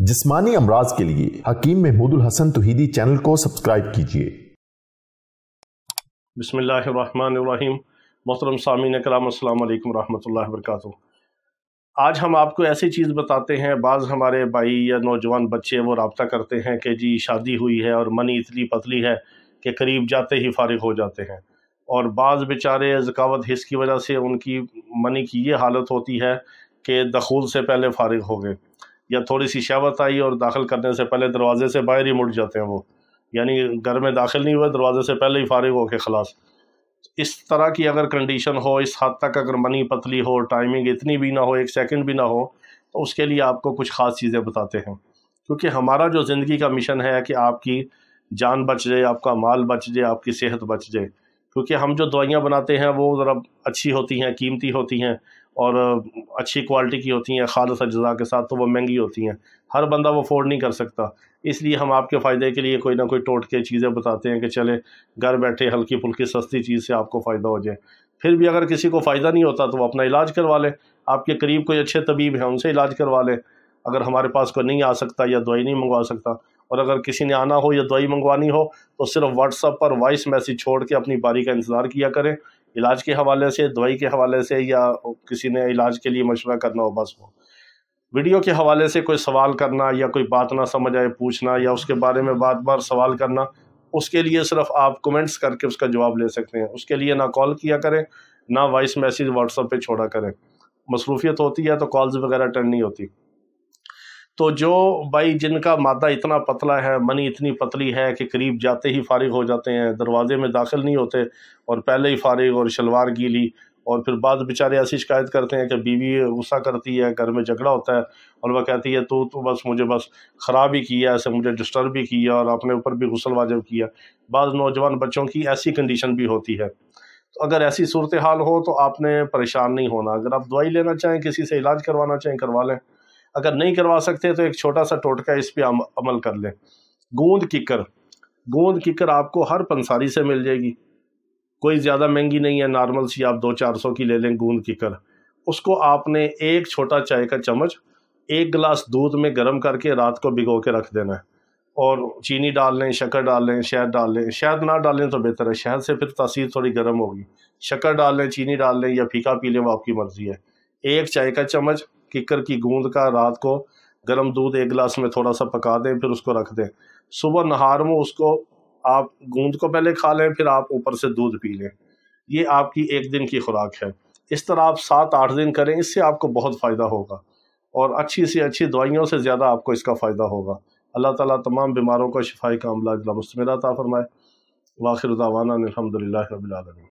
जिस्मानी अमराज के लिए हकीम महमूदुल हसन तौहीदी चैनल को सब्सक्राइब कीजिए। बिस्मिल्लाहिर्रहमानिर्रहीम। मोहतरम सामीन कराम, अस्सलाम वालेकुम रहमतुल्लाहि व बरकातुहू। आज हम आपको ऐसी चीज़ बताते हैं, बाज़ हमारे भाई या नौजवान बच्चे वो रब्ता करते हैं कि जी शादी हुई है और मनी इतनी पतली है कि करीब जाते ही फारिग हो जाते हैं, और बाज़ बेचारे ज़कावत हिस्स की वजह से उनकी मनी की ये हालत होती है कि दखूल से पहले फारिग हो गए, या थोड़ी सी शहवत आई और दाखिल करने से पहले दरवाजे से बाहर ही मुड़ जाते हैं वो, यानी घर में दाखिल नहीं हुए, दरवाजे से पहले ही फारिग हो के खलास। इस तरह की अगर कंडीशन हो, इस हद तक अगर मनी पतली हो, टाइमिंग इतनी भी ना हो, एक सेकंड भी ना हो, तो उसके लिए आपको कुछ ख़ास चीज़ें बताते हैं। क्योंकि हमारा जो ज़िंदगी का मिशन है कि आपकी जान बच जाए, आपका माल बच जाए, आपकी सेहत बच जाए। क्योंकि हम जो दवाइयाँ बनाते हैं वो ज़रा अच्छी होती हैं, कीमती होती हैं और अच्छी क्वालिटी की होती हैं, खालिस अज्जा के साथ, तो वो महंगी होती हैं, हर बंदा वो अफोर्ड नहीं कर सकता। इसलिए हम आपके फ़ायदे के लिए कोई ना कोई टोटके चीज़ें बताते हैं कि चले घर बैठे हल्की फुल्की सस्ती चीज़ से आपको फ़ायदा हो जाए। फिर भी अगर किसी को फ़ायदा नहीं होता तो वो अपना इलाज करवा ले, आपके करीब कोई अच्छे तबीब हैं उनसे इलाज करवा ले। अगर हमारे पास कोई नहीं आ सकता या दवाई नहीं मंगवा सकता, और अगर किसी ने आना हो या दवाई मंगवानी हो, तो सिर्फ व्हाट्सएप पर वॉइस मैसेज छोड़ के अपनी बारी का इंतज़ार किया करें। इलाज के हवाले से, दवाई के हवाले से, या किसी ने इलाज के लिए मशवरा करना हो, बस वो वीडियो के हवाले से कोई सवाल करना या कोई बात ना समझ आए पूछना, या उसके बारे में बार बार सवाल करना, उसके लिए सिर्फ आप कमेंट्स करके उसका जवाब ले सकते हैं। उसके लिए ना कॉल किया करें, ना वॉइस मैसेज व्हाट्सएप पे छोड़ा करें। मसरूफियत होती है तो कॉल्स वगैरह अटेंड नहीं होती। तो जो भाई जिनका मादा इतना पतला है, मनी इतनी पतली है कि करीब जाते ही फारिग हो जाते हैं, दरवाजे में दाखिल नहीं होते और पहले ही फारिग, और शलवार गीली, और फिर बाद बेचारे ऐसी शिकायत करते हैं कि बीवी गुस्सा करती है, घर में झगड़ा होता है और वह कहती है तू तो बस मुझे बस ख़राब ही किया, ऐसे मुझे डिस्टर्ब भी किया और अपने ऊपर भी गुस्ल वाजिब किया। बाद नौजवान बच्चों की ऐसी कंडीशन भी होती है। तो अगर ऐसी सूरत हाल हो तो आपने परेशान नहीं होना। अगर आप दवाई लेना चाहें, किसी से इलाज करवाना चाहें, करवा लें। अगर नहीं करवा सकते तो एक छोटा सा टोटका इस पे अमल कर लें। गूंद किकर आपको हर पंसारी से मिल जाएगी, कोई ज़्यादा महंगी नहीं है, नॉर्मल सी आप 200-400 की ले लें गूंद किकर। उसको आपने एक छोटा चाय का चम्मच एक गिलास दूध में गर्म करके रात को भिगो के रख देना है, और चीनी डाल लें, शक्कर डाल लें, शहद डाल लें। शहद ना डालें तो बेहतर है, शहद से फिर तासीर थोड़ी गर्म होगी। शक्कर डाल लें, चीनी डाल लें, या फीका पी लें, वो आपकी मर्ज़ी है। एक चाय का चम्मच किकर की गूंद का रात को गर्म दूध एक गिलास में थोड़ा सा पका दें, फिर उसको रख दें। सुबह नहार में उसको आप गूंद को पहले खा लें, फिर आप ऊपर से दूध पी लें। ये आपकी एक दिन की खुराक है। इस तरह आप 7-8 दिन करें, इससे आपको बहुत फ़ायदा होगा, और अच्छी से अच्छी दवाइयों से ज़्यादा आपको इसका फ़ायदा होगा। अल्लाह ताला तमाम बीमारों को शिफाई कामिला मुस्तमिला अता फरमाए। वाखिर दावाना अनिल हम्दुलिल्लाहि रब्बिल आलमीन।